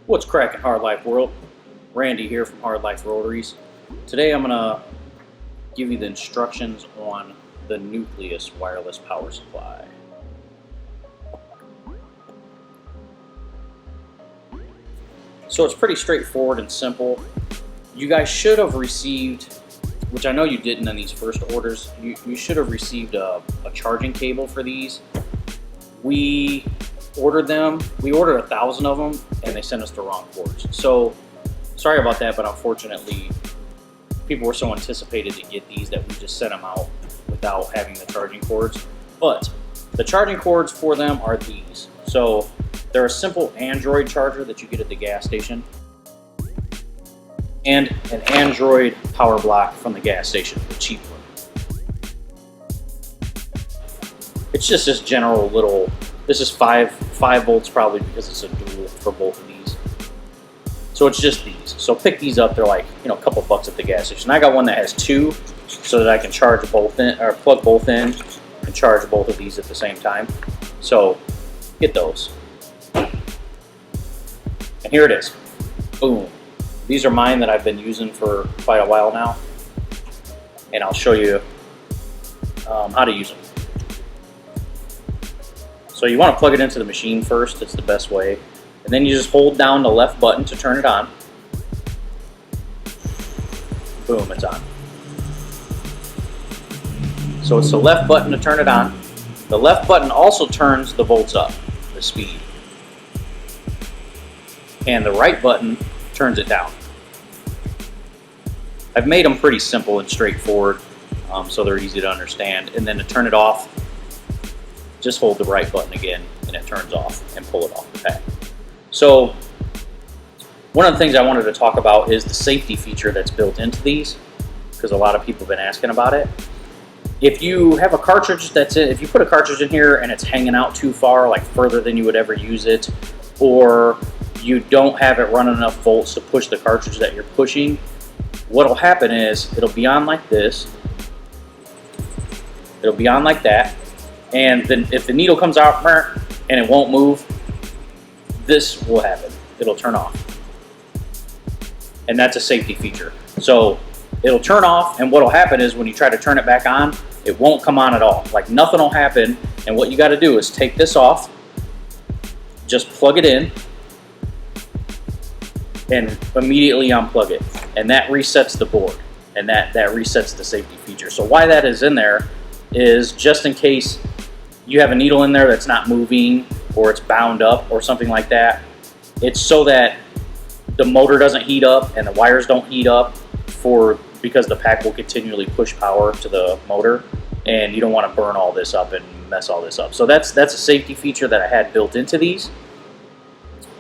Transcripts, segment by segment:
What's cracking, Hard Life World? Randy here from Hard Life Rotaries. Today I'm going to give you the instructions on the Nucleus wireless power supply. So it's pretty straightforward and simple. You guys should have received, which I know you didn't in these first orders, you should have received a charging cable for these. We ordered 1,000 of them, and they sent us the wrong cords. So sorry about that, but unfortunately people were so anticipated to get these that we just sent them out without having the charging cords. But the charging cords for them are these. So they're a simple Android charger that you get at the gas station, and an Android power block from the gas station, the cheap one. It's just this general little, this is 5 volts probably because it's a dual for both of these. So it's just these. So pick these up, they're like, a couple bucks at the gas station. I got one that has 2 so that I can charge both in, or plug both in and charge both of these at the same time. So get those. And here it is. Boom. These are mine that I've been using for quite a while now. And I'll show you how to use them. So you want to plug it into the machine first, it's the best way. And then you just hold down the left button to turn it on. Boom, it's on. So it's the left button to turn it on. The left button also turns the volts up, the speed. And the right button turns it down. I've made them pretty simple and straightforward, so they're easy to understand. And then to turn it off, just hold the right button again and it turns off, and pull it off the pack. So one of the things I wanted to talk about is the safety feature that's built into these, because a lot of people have been asking about it. If you have a cartridge if you put a cartridge in here and it's hanging out too far, like further than you would ever use it, or you don't have it running enough volts to push the cartridge that you're pushing, what'll happen is it'll be on like this, it'll be on like that, and then if the needle comes out and it won't move, this will happen. It'll turn off. And that's a safety feature. So it'll turn off, and what'll happen is when you try to turn it back on, it won't come on at all. Like nothing will happen, and what you got to do is take this off, just plug it in, and immediately unplug it. And that resets the board, and that resets the safety feature. So why that is in there is just in case you have a needle in there that's not moving, or it's bound up or something like that. It's so that the motor doesn't heat up and the wires don't heat up because the pack will continually push power to the motor, and you don't want to burn all this up and mess all this up. So that's a safety feature that I had built into these,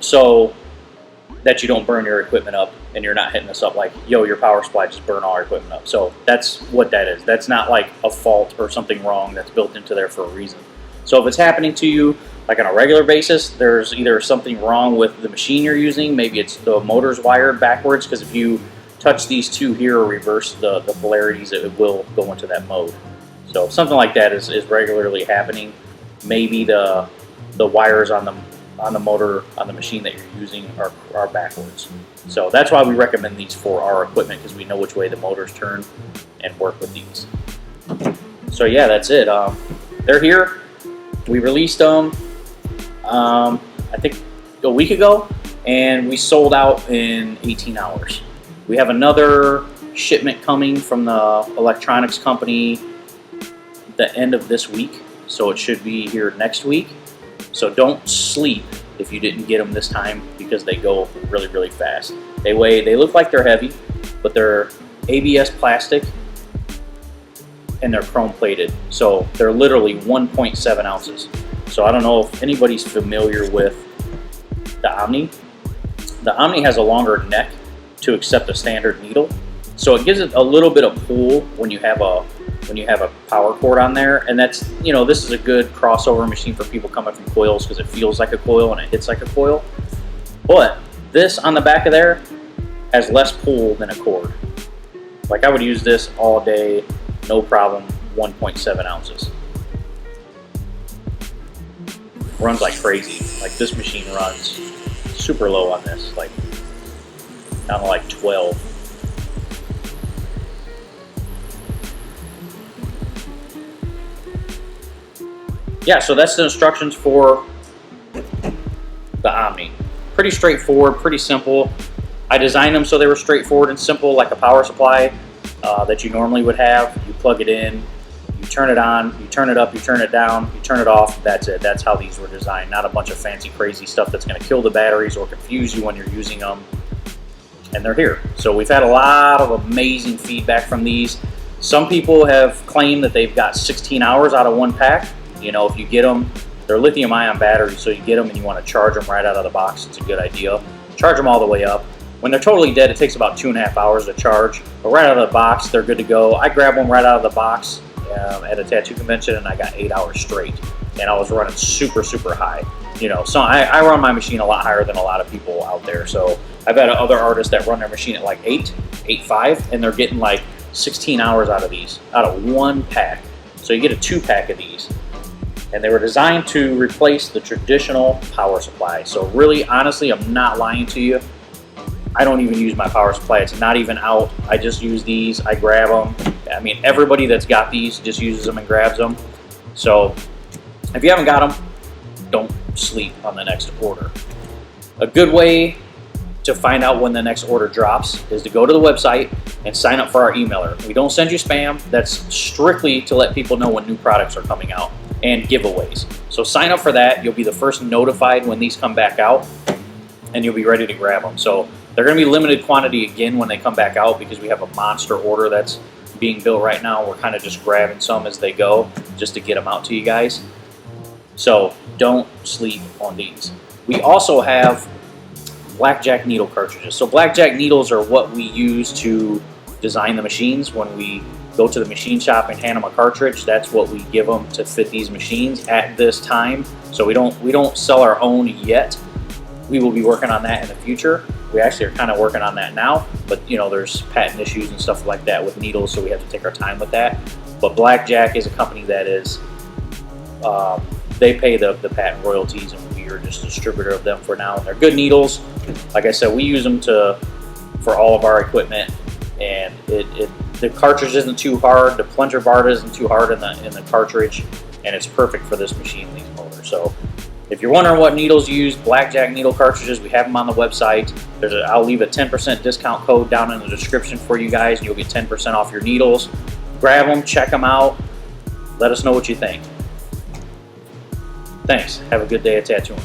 so that you don't burn your equipment up and you're not hitting us up like, yo, your power supply just burned all our equipment up. So that's what that is. That's not like a fault or something wrong. That's built into there for a reason. So if it's happening to you like on a regular basis, there's either something wrong with the machine you're using, maybe it's the motor's wired backwards, because if you touch these two here or reverse the polarities, it will go into that mode. So if something like that is regularly happening, maybe the wires on the motor, on the machine that you're using are backwards. So that's why we recommend these for our equipment, because we know which way the motors turn and work with these. So yeah, that's it. They're here. We released them, I think a week ago, and we sold out in 18 hours. We have another shipment coming from the electronics company the end of this week, so it should be here next week. So don't sleep if you didn't get them this time, because they go really, really fast. They look like they're heavy, but they're ABS plastic and they're chrome plated. So they're literally 1.7 ounces. So I don't know if anybody's familiar with the Omni. The Omni has a longer neck to accept a standard needle. So it gives it a little bit of pull when you have a power cord on there, and that's, this is a good crossover machine for people coming from coils, because it feels like a coil and it hits like a coil. But this on the back of there has less pull than a cord. Like I would use this all day, no problem, 1.7 ounces. Runs like crazy. Like this machine runs super low on this, like down to like 12. Yeah, so that's the instructions for the Omni. Pretty straightforward, pretty simple. I designed them so they were straightforward and simple, like a power supply that you normally would have. You plug it in, you turn it on, you turn it up, you turn it down, you turn it off. That's it. That's how these were designed. Not a bunch of fancy, crazy stuff that's going to kill the batteries or confuse you when you're using them. And they're here. So we've had a lot of amazing feedback from these. Some people have claimed that they've got 16 hours out of one pack. You know, if you get them, they're lithium-ion batteries, so you get them and you want to charge them right out of the box. It's a good idea. Charge them all the way up. When they're totally dead, it takes about 2.5 hours to charge. But right out of the box, they're good to go. I grabbed them right out of the box at a tattoo convention, and I got 8 hours straight. And I was running super, super high. You know, so I run my machine a lot higher than a lot of people out there. So I've had other artists that run their machine at like 8.5, and they're getting like 16 hours out of these, out of one pack. So you get a 2-pack of these. And they were designed to replace the traditional power supply. So really, honestly, I'm not lying to you. I don't even use my power supply. It's not even out. I just use these. I grab them. I mean, everybody that's got these just uses them and grabs them. So if you haven't got them, don't sleep on the next order. A good way to find out when the next order drops is to go to the website and sign up for our emailer. We don't send you spam. That's strictly to let people know when new products are coming out and giveaways. So sign up for that. You'll be the first notified when these come back out, and you'll be ready to grab them. So they're going to be limited quantity again when they come back out, because we have a monster order that's being built right now. We're kind of just grabbing some as they go just to get them out to you guys. So don't sleep on these. We also have blackjack needle cartridges. So blackjack needles are what we use to design the machines. When we go to the machine shop and hand them a cartridge, that's what we give them to fit these machines at this time. So we don't sell our own yet. We will be working on that in the future. We actually are kind of working on that now, but you know, there's patent issues and stuff like that with needles, so we have to take our time with that. But Blackjack is a company that is, they pay the patent royalties, and we are just a distributor of them for now. And they're good needles. Like I said, we use them for all of our equipment, and the cartridge isn't too hard. The plunger bar isn't too hard in the cartridge, and it's perfect for this machine, these motors. So if you're wondering what needles you use, Blackjack needle cartridges, we have them on the website. I'll leave a 10% discount code down in the description for you guys, and you'll get 10% off your needles. Grab them, check them out. Let us know what you think. Thanks. Have a good day at tattooing.